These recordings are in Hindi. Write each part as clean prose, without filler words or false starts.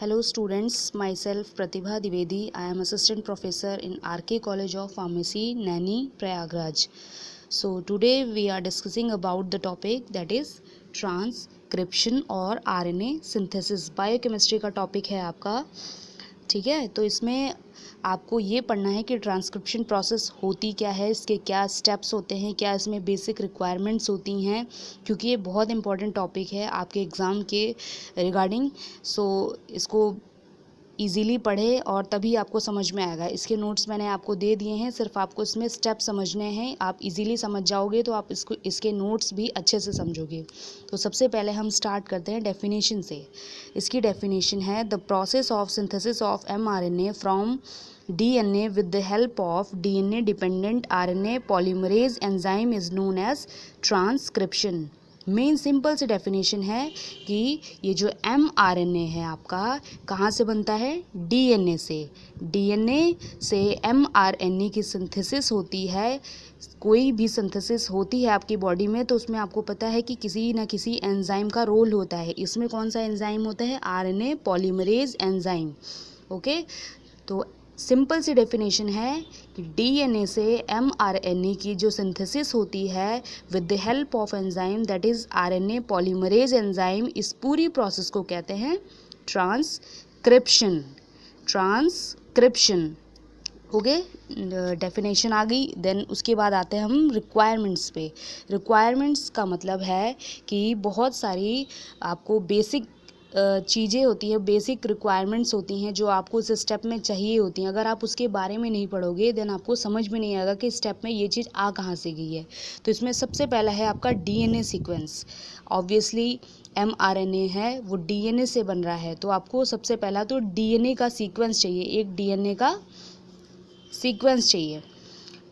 Hello students, myself Pratibha Dwivedi. I am assistant professor in RK College of Pharmacy, Naini, Prayagraj. So today we are discussing about the topic that is transcription और RNA synthesis. बायोकेमिस्ट्री का टॉपिक है आपका, ठीक है। तो इसमें आपको ये पढ़ना है कि ट्रांसक्रिप्शन प्रोसेस होती क्या है, इसके क्या स्टेप्स होते हैं, क्या इसमें बेसिक रिक्वायरमेंट्स होती हैं, क्योंकि ये बहुत इंपॉर्टेंट टॉपिक है आपके एग्ज़ाम के रिगार्डिंग। सो इसको इजीली पढ़े और तभी आपको समझ में आएगा। इसके नोट्स मैंने आपको दे दिए हैं, सिर्फ आपको इसमें स्टेप समझने हैं। आप इजीली समझ जाओगे तो आप इसके नोट्स भी अच्छे से समझोगे। तो सबसे पहले हम स्टार्ट करते हैं डेफिनेशन से। इसकी डेफिनेशन है the process of synthesis of mRNA from DNA with the help of DNA dependent RNA polymerase enzyme is known as transcription। Main simple सी डेफिनेशन है कि ये जो mRNA है आपका कहाँ से बनता है, DNA से। DNA से mRNA की सिंथेसिस होती है। कोई भी सिंथेसिस होती है आपकी बॉडी में तो उसमें आपको पता है कि किसी न किसी एंजाइम का रोल होता है। इसमें कौन सा एंजाइम होता है, RNA पॉलीमरेज एंजाइम। ओके, तो सिंपल सी डेफिनेशन है कि DNA से mRNA की जो सिंथेसिस होती है with the help of enzyme that is RNA polymerase enzyme, इस पूरी प्रोसेस को कहते हैं ट्रांसक्रिप्शन। ट्रांसक्रिप्शन ओके, डेफिनेशन आ गई। देन उसके बाद आते हैं हम रिक्वायरमेंट्स पे। रिक्वायरमेंट्स का मतलब है कि बहुत सारी आपको बेसिक चीज़ें होती हैं, बेसिक रिक्वायरमेंट्स होती हैं जो आपको उस स्टेप में चाहिए होती हैं। अगर आप उसके बारे में नहीं पढ़ोगे देन आपको समझ में नहीं आएगा कि स्टेप में ये चीज़ आ कहाँ से गई है। तो इसमें सबसे पहला है आपका DNA सीक्वेंस। ऑब्वियसली mRNA है वो DNA से बन रहा है, तो आपको सबसे पहला तो DNA का सीक्वेंस चाहिए, एक DNA का सीक्वेंस चाहिए।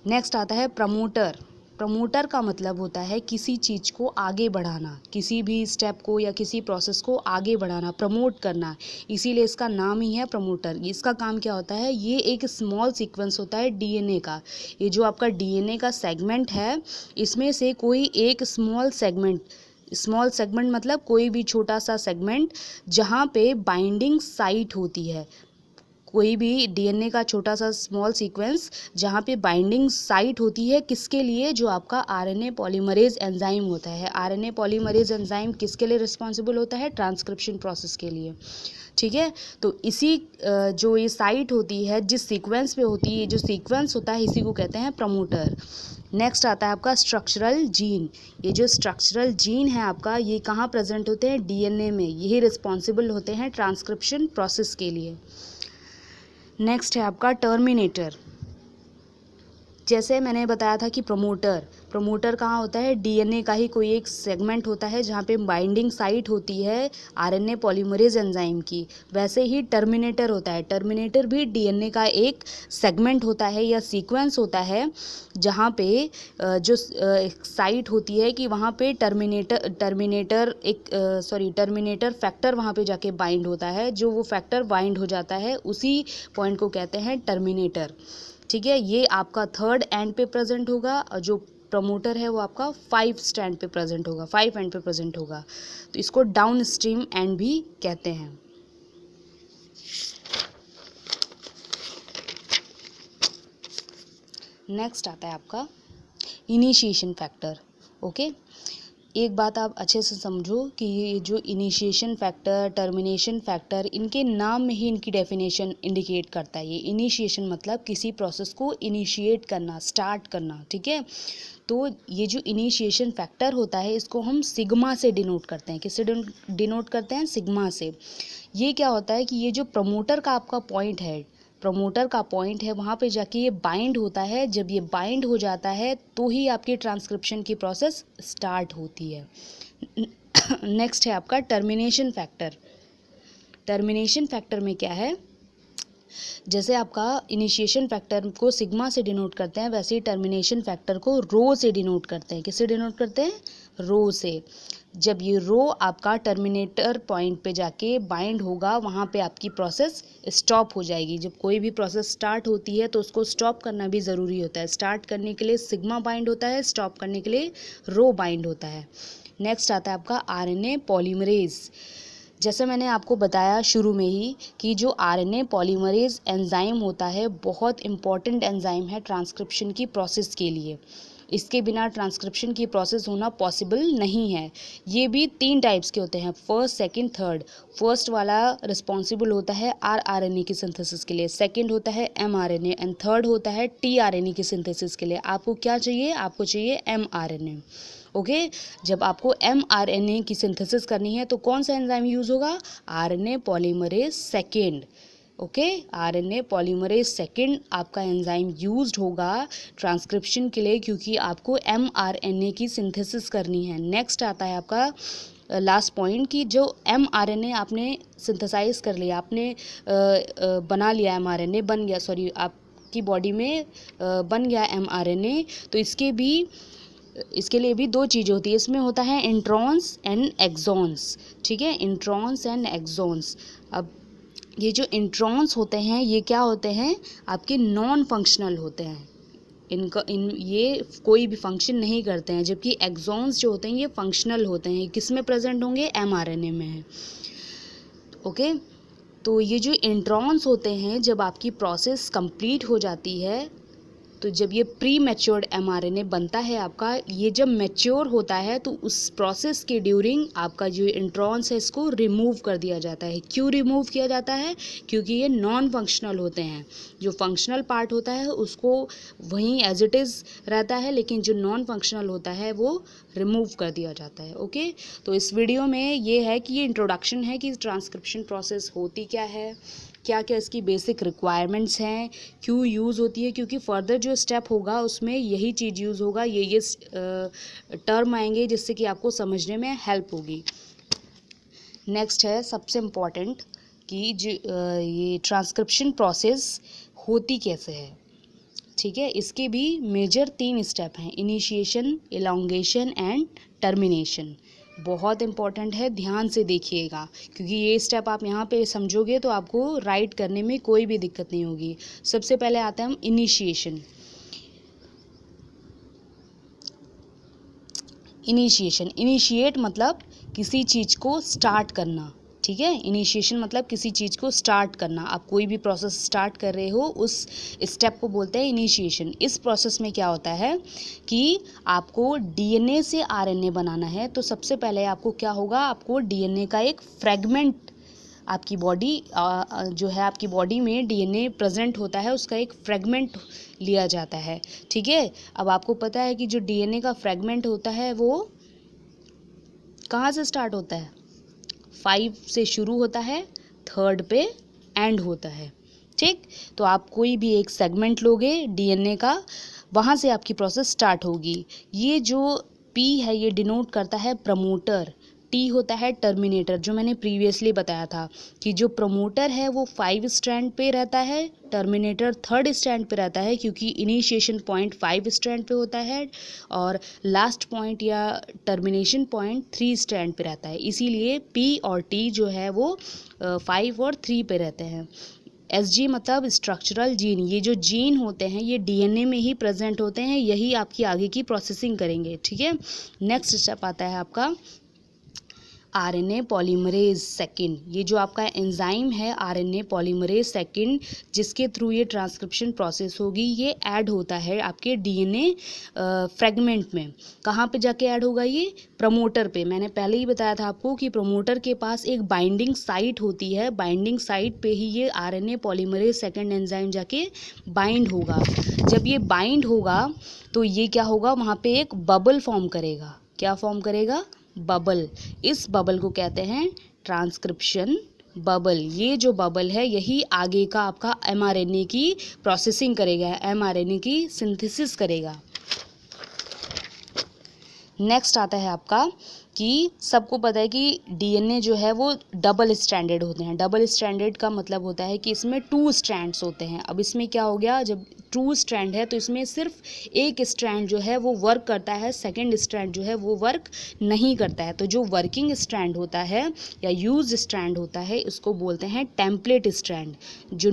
नेक्स्ट आता है प्रमोटर। प्रमोटर का मतलब होता है किसी चीज़ को आगे बढ़ाना, किसी भी स्टेप को या किसी प्रोसेस को आगे बढ़ाना, प्रमोट करना, इसीलिए इसका नाम ही है प्रमोटर। इसका काम क्या होता है, ये एक स्मॉल सीक्वेंस होता है DNA का। ये जो आपका DNA का सेगमेंट है इसमें से कोई एक स्मॉल सेगमेंट मतलब कोई भी छोटा सा सेगमेंट जहाँ पे बाइंडिंग साइट होती है, कोई भी DNA का छोटा सा स्मॉल सीक्वेंस जहाँ पे बाइंडिंग साइट होती है, किसके लिए, जो आपका RNA पॉलीमरेज एंजाइम होता है। RNA पॉलीमरेज एंजाइम किसके लिए रिस्पॉन्सिबल होता है, ट्रांसक्रिप्शन प्रोसेस के लिए, ठीक है। तो इसी जो ये साइट होती है जिस सीक्वेंस पे होती है, जो सीक्वेंस होता है इसी को कहते हैं प्रमोटर। नेक्स्ट आता है आपका स्ट्रक्चरल जीन। ये जो स्ट्रक्चरल जीन है आपका ये कहाँ प्रेजेंट होते हैं, DNA में। यही रिस्पॉन्सिबल होते हैं ट्रांसक्रिप्शन प्रोसेस के लिए। नेक्स्ट है आपका टर्मिनेटर। जैसे मैंने बताया था कि प्रमोटर कहाँ होता है, DNA का ही कोई एक सेगमेंट होता है जहाँ पे बाइंडिंग साइट होती है RNA पॉलीमरेज एंजाइम की। वैसे ही टर्मिनेटर होता है, टर्मिनेटर भी DNA का एक सेगमेंट होता है या सीक्वेंस होता है जहाँ पे जो साइट होती है कि वहाँ पे टर्मिनेटर फैक्टर वहाँ पे जाके बाइंड होता है। जो वो फैक्टर बाइंड हो जाता है उसी पॉइंट को कहते हैं टर्मिनेटर, ठीक है। ये आपका 3rd एंड पे प्रेजेंट होगा और जो प्रमोटर है वो आपका 5th एंड पे प्रेजेंट होगा, 5 एंड पे प्रेजेंट होगा। तो इसको डाउन स्ट्रीम एंड भी कहते हैं। नेक्स्ट आता है आपका इनिशिएशन फैक्टर। ओके, एक बात आप अच्छे से समझो कि ये जो इनिशिएशन फैक्टर, टर्मिनेशन फैक्टर, इनके नाम में ही इनकी डेफिनेशन इंडिकेट करता है। ये इनिशिएशन मतलब किसी प्रोसेस को इनिशिएट करना, स्टार्ट करना, ठीक है। तो ये जो इनिशिएशन फैक्टर होता है इसको हम सिग्मा से डिनोट करते हैं। किससे डिनोट करते हैं, सिग्मा से। ये क्या होता है कि ये जो प्रमोटर का आपका पॉइंट है वहाँ पे जाके ये बाइंड होता है। जब ये बाइंड हो जाता है तो ही आपकी ट्रांसक्रिप्शन की प्रोसेस स्टार्ट होती है। नेक्स्ट है आपका टर्मिनेशन फैक्टर। टर्मिनेशन फैक्टर में क्या है, जैसे आपका इनिशिएशन फैक्टर को सिग्मा से डिनोट करते हैं वैसे ही टर्मिनेशन फैक्टर को रो से डिनोट करते हैं। किससे डिनोट करते हैं, रो से। जब ये रो आपका टर्मिनेटर पॉइंट पे जाके बाइंड होगा वहाँ पे आपकी प्रोसेस स्टॉप हो जाएगी। जब कोई भी प्रोसेस स्टार्ट होती है तो उसको स्टॉप करना भी ज़रूरी होता है। स्टार्ट करने के लिए सिग्मा बाइंड होता है, स्टॉप करने के लिए रो बाइंड होता है। नेक्स्ट आता है आपका RNA पॉलीमरेज। जैसे मैंने आपको बताया शुरू में ही कि जो आरएनए पॉलीमरेज एंजाइम होता है बहुत इम्पॉर्टेंट एंजाइम है ट्रांसक्रिप्शन की प्रोसेस के लिए। इसके बिना ट्रांसक्रिप्शन की प्रोसेस होना पॉसिबल नहीं है। ये भी 3 टाइप्स के होते हैं, फर्स्ट, सेकंड, थर्ड। फर्स्ट वाला रिस्पॉन्सिबल होता है आरआरएनए की सिंथेसिस के लिए, सेकंड होता है एमआरएनए एंड थर्ड होता है टीआरएनए की सिंथेसिस के लिए। आपको क्या चाहिए? आपको चाहिए एमआरएनए। ओके, जब आपको एमआरएनए की सिंथेसिस करनी है तो कौन सा एंजाइम यूज़ होगा? RNA polymerase second. Okay, RNA polymerase second आपका एंजाइम यूज्ड होगा ट्रांसक्रिप्शन के लिए, क्योंकि आपको एमआरएनए की सिंथेसिस करनी है। नेक्स्ट आता है आपका लास्ट पॉइंट कि जो एमआरएनए आपने सिंथेसाइज कर लिया, आपने बना लिया, एमआरएनए बन गया, सॉरी आपकी बॉडी में बन गया एमआरएनए, तो इसके लिए भी 2 चीज़ें होती है। इसमें होता है इंट्रॉन्स एंड एक्सॉन्स, ठीक है, इंट्रॉन्स एंड एक्सॉन्स। अब ये जो इंट्रॉन्स होते हैं ये क्या होते हैं? आपके नॉन फंक्शनल होते हैं, ये कोई भी फंक्शन नहीं करते हैं, जबकि एक्सॉन्स जो होते हैं ये फंक्शनल होते हैं। किस में प्रेजेंट होंगे? एमआरएनए में है। ओके, तो ये जो इंट्रॉन्स होते हैं जब आपकी प्रोसेस कंप्लीट हो जाती है, तो जब ये प्री मैच्योर्ड एमआरएनए बनता है आपका, ये जब मैच्योर होता है तो उस प्रोसेस के ड्यूरिंग आपका जो इंट्रॉन्स है इसको रिमूव कर दिया जाता है। क्यों रिमूव किया जाता है? क्योंकि ये नॉन फंक्शनल होते हैं। जो फंक्शनल पार्ट होता है उसको वहीं एज इट इज़ रहता है, लेकिन जो नॉन फंक्शनल होता है वो रिमूव कर दिया जाता है। ओके, तो इस वीडियो में ये है कि ये इंट्रोडक्शन है कि ट्रांसक्रिप्शन प्रोसेस होती क्या है, क्या क्या इसकी बेसिक रिक्वायरमेंट्स हैं, क्यों यूज़ होती है, क्योंकि फर्दर जो स्टेप होगा उसमें यही चीज़ यूज़ होगा, ये टर्म आएंगे जिससे कि आपको समझने में हेल्प होगी। नेक्स्ट है सबसे इम्पॉर्टेंट कि ये ट्रांसक्रिप्शन प्रोसेस होती कैसे है, ठीक है। इसके भी मेजर 3 स्टेप हैं, इनिशिएशन, एलोंगेशन एंड टर्मिनेशन। बहुत इंपॉर्टेंट है, ध्यान से देखिएगा, क्योंकि ये स्टेप आप यहाँ पे समझोगे तो आपको राइट करने में कोई भी दिक्कत नहीं होगी। सबसे पहले आते हैं हम इनिशिएशन। इनिशिएट मतलब किसी चीज़ को स्टार्ट करना, ठीक है। इनिशिएशन मतलब किसी चीज़ को स्टार्ट करना। आप कोई भी प्रोसेस स्टार्ट कर रहे हो उस स्टेप को बोलते हैं इनिशिएशन। इस प्रोसेस में क्या होता है कि आपको डीएनए से आरएनए बनाना है, तो सबसे पहले आपको क्या होगा, आपको डीएनए का एक फ्रेगमेंट, आपकी बॉडी जो है, आपकी बॉडी में डीएनए प्रेजेंट होता है, उसका एक फ्रेगमेंट लिया जाता है, ठीक है। अब आपको पता है कि जो डीएनए का फ्रेगमेंट होता है वो कहाँ से स्टार्ट होता है? 5 से शुरू होता है, 3rd पे एंड होता है, ठीक। तो आप कोई भी एक सेगमेंट लोगे डीएनए का, वहाँ से आपकी प्रोसेस स्टार्ट होगी। ये जो P है ये डिनोट करता है प्रमोटर, T होता है टर्मिनेटर, जो मैंने प्रीवियसली बताया था कि जो प्रमोटर है वो 5 स्ट्रैंड पे रहता है, टर्मिनेटर 3rd स्ट्रैंड पे रहता है, क्योंकि इनिशिएशन पॉइंट 5 स्ट्रैंड पे होता है और लास्ट पॉइंट या टर्मिनेशन पॉइंट 3 स्ट्रैंड पे रहता है। इसीलिए P और T जो है वो 5 और 3 पे रहते हैं। SG मतलब स्ट्रक्चरल जीन। ये जो जीन होते हैं ये डीएनए में ही प्रेजेंट होते हैं, यही आपकी आगे की प्रोसेसिंग करेंगे, ठीक है। नेक्स्ट स्टेप आता है आपका आरएनए पॉलीमरेज सेकेंड। ये जो आपका एंजाइम है आरएनए पॉलीमरेज सेकेंड, जिसके थ्रू ये ट्रांसक्रिप्शन प्रोसेस होगी, ये ऐड होता है आपके डीएनए फ्रेगमेंट में। कहाँ पे जाके ऐड होगा? ये प्रमोटर पे। मैंने पहले ही बताया था आपको कि प्रमोटर के पास एक बाइंडिंग साइट होती है, बाइंडिंग साइट पे ही ये आरएनए पॉलीमरेज सेकेंड एंजाइम जाके बाइंड होगा। जब ये बाइंड होगा तो ये क्या होगा, वहाँ पे एक बबल फॉर्म करेगा। क्या फॉर्म करेगा? बबल। इस बबल को कहते हैं ट्रांसक्रिप्शन बबल। ये जो बबल है यही आगे का आपका एमआरएनए की प्रोसेसिंग करेगा, एमआरएनए की सिंथेसिस करेगा। नेक्स्ट आता है आपका कि सबको पता है कि डीएनए जो है वो डबल स्ट्रैंडेड होते हैं। डबल स्ट्रैंडेड का मतलब होता है कि इसमें 2 स्ट्रैंड्स होते हैं। अब इसमें क्या हो गया, जब टू स्ट्रैंड है तो इसमें सिर्फ एक स्ट्रैंड जो है वो वर्क करता है, सेकेंड स्ट्रैंड जो है वो वर्क नहीं करता है। तो जो वर्किंग स्ट्रैंड होता है या यूज स्ट्रैंड होता है उसको बोलते हैं टेम्पलेट स्ट्रैंड। जो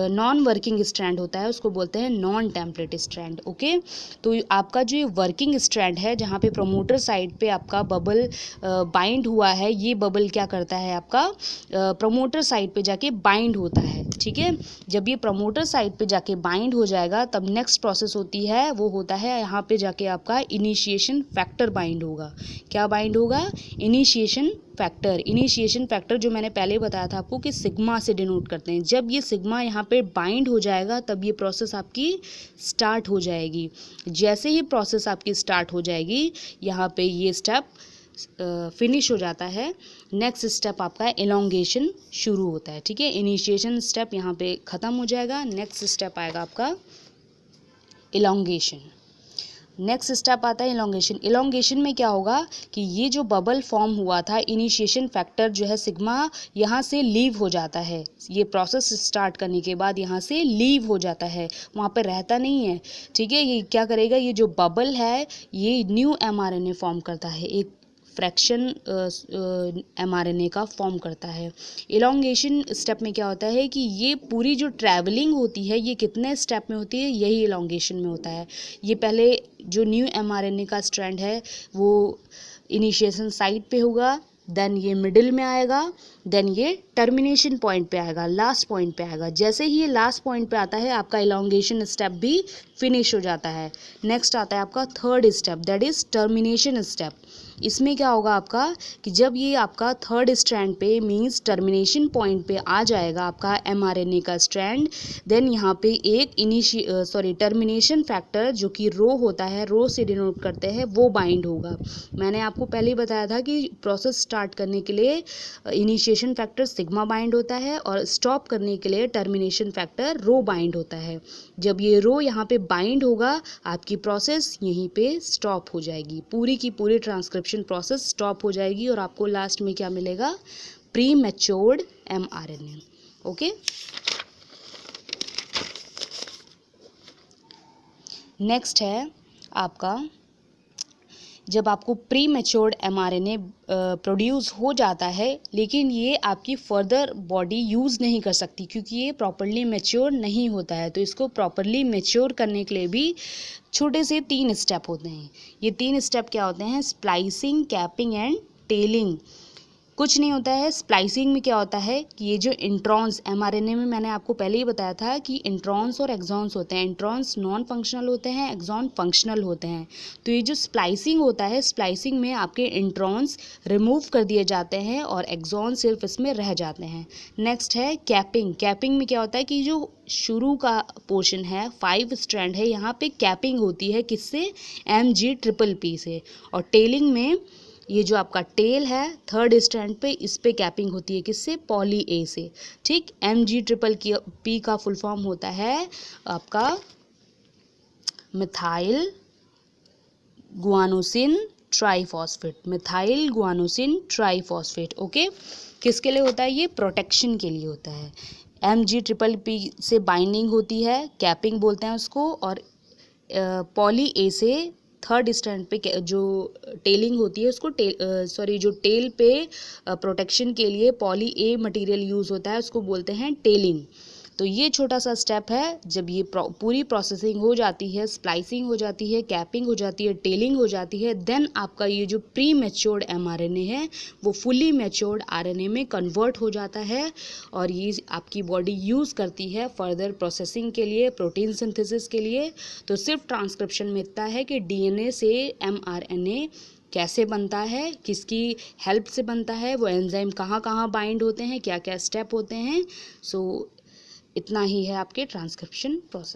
नॉन वर्किंग स्ट्रैंड होता है उसको बोलते हैं नॉन टेम्पलेट स्ट्रैंड। ओके, तो आपका जो वर्किंग स्ट्रैंड है जहाँ पे प्रमोटर साइड पे आपका बबल बाइंड हुआ है, ये बबल क्या करता है आपका प्रमोटर साइड पे जाके बाइंड होता है। ठीक है, जब ये प्रमोटर साइड पे जाके बाइंड हो जाएगा तब नेक्स्ट प्रोसेस होती है वो होता है यहाँ पे जाके आपका इनिशिएशन फैक्टर बाइंड होगा। क्या बाइंड होगा? Initiation factor. इनिशिएशन फैक्टर जो मैंने पहले बताया था आपको कि सिग्मा से डिनोट करते हैं। जब ये सिग्मा यहाँ पे बाइंड हो जाएगा तब ये प्रोसेस आपकी स्टार्ट हो जाएगी। जैसे ही प्रोसेस आपकी स्टार्ट हो जाएगी यहाँ पे ये स्टेप फिनिश हो जाता है, नेक्स्ट स्टेप आपका एलोंगेशन शुरू होता है। ठीक है, इनिशिएशन स्टेप यहाँ पे ख़त्म हो जाएगा, नेक्स्ट स्टेप आएगा आपका एलोंगेशन। नेक्स्ट स्टेप आता है एलोंगेशन। एलोंगेशन में क्या होगा कि ये जो बबल फॉर्म हुआ था, इनिशिएशन फैक्टर जो है सिग्मा यहाँ से लीव हो जाता है। ये प्रोसेस स्टार्ट करने के बाद यहाँ से लीव हो जाता है, वहाँ पर रहता नहीं है। ठीक है, ये क्या करेगा, ये जो बबल है ये न्यू mRNA फॉर्म करता है, एक फ्रैक्शन mRNA का फॉर्म करता है। एलोंगेशन स्टेप में क्या होता है कि ये पूरी जो ट्रैवलिंग होती है ये कितने स्टेप में होती है, यही एलोंगेशन में होता है। ये पहले जो न्यू mRNA का स्ट्रैंड है वो इनिशिएशन साइट पे होगा, देन ये मिडिल में आएगा, देन ये टर्मिनेशन पॉइंट पे आएगा, लास्ट पॉइंट पे आएगा। जैसे ही ये लास्ट पॉइंट पे आता है आपका एलोंगेशन स्टेप भी फिनिश हो जाता है। नेक्स्ट आता है आपका third step, that is termination step. इसमें क्या होगा आपका कि जब ये आपका थर्ड स्ट्रैंड पे मीन्स टर्मिनेशन पॉइंट पे आ जाएगा आपका mRNA का स्ट्रैंड, देन यहाँ पे एक टर्मिनेशन फैक्टर जो कि रो होता है, रो से डिनोट करते हैं, वो बाइंड होगा। मैंने आपको पहले ही बताया था कि प्रोसेस स्टार्ट करने के लिए इनिशिएशन फैक्टर सिग्मा बाइंड होता है और स्टॉप करने के लिए टर्मिनेशन फैक्टर रो बाइंड होता है। जब ये रो यहाँ पे बाइंड होगा आपकी प्रोसेस यहीं पे स्टॉप हो जाएगी, पूरी की पूरी ट्रांसक्रिप्शन प्रोसेस स्टॉप हो जाएगी और आपको लास्ट में क्या मिलेगा? Pre matured mRNA। Okay, next है आपका जब आपको प्री मैच्योर्ड mRNA प्रोड्यूस हो जाता है लेकिन ये आपकी फर्दर बॉडी यूज़ नहीं कर सकती क्योंकि ये प्रॉपरली मैच्योर नहीं होता है। तो इसको प्रॉपरली मैच्योर करने के लिए भी छोटे से 3 स्टेप होते हैं। ये 3 स्टेप क्या होते हैं? Splicing, capping and telling. कुछ नहीं होता है। स्प्लाइसिंग में क्या होता है कि ये जो इंट्रॉन्स mRNA में मैंने आपको पहले ही बताया था कि इंट्रॉन्स और एक्सॉन्स होते हैं। इंट्रॉन्स नॉन फंक्शनल होते हैं, एक्सॉन फंक्शनल होते हैं। तो ये जो स्प्लाइसिंग होता है, स्प्लाइसिंग में आपके इंट्रॉन्स रिमूव कर दिए जाते हैं और एक्सॉन सिर्फ इसमें रह जाते हैं। नेक्स्ट है कैपिंग। कैपिंग में क्या होता है कि जो शुरू का पोर्शन है 5 स्ट्रैंड है, यहाँ पे कैपिंग होती है किससे? MG-PP से। और टेलिंग में ये जो आपका टेल है थर्ड स्ट्रैंड पे, इस पे कैपिंग होती है किससे? पॉली ए से। ठीक, MG-PP का फुल फॉर्म होता है आपका methyl guanosine triphosphate. Methyl guanosine triphosphate. Okay, किसके लिए होता है? ये प्रोटेक्शन के लिए होता है। MG-PP से बाइंडिंग होती है, कैपिंग बोलते हैं उसको, और पॉली ए से थर्ड स्ट्रैंड पे जो टेलिंग होती है उसको जो टेल पे प्रोटेक्शन के लिए पॉली ए मटेरियल यूज़ होता है उसको बोलते हैं टेलिंग। तो ये छोटा सा स्टेप है। जब ये पूरी प्रोसेसिंग हो जाती है, स्प्लाइसिंग हो जाती है, कैपिंग हो जाती है, टेलिंग हो जाती है, देन आपका ये जो प्री मैच्योर्ड mRNA है वो फुली मैच्योर्ड RNA में कन्वर्ट हो जाता है और ये आपकी बॉडी यूज़ करती है फर्दर प्रोसेसिंग के लिए, प्रोटीन सिंथेसिस के लिए। तो सिर्फ ट्रांसक्रिप्शन में इतना है कि DNA से mRNA कैसे बनता है, किसकी हेल्प से बनता है, वो एंजाइम कहाँ कहाँ बाइंड होते हैं, क्या क्या स्टेप होते हैं। सो इतना ही है आपके ट्रांसक्रिप्शन प्रोसेस।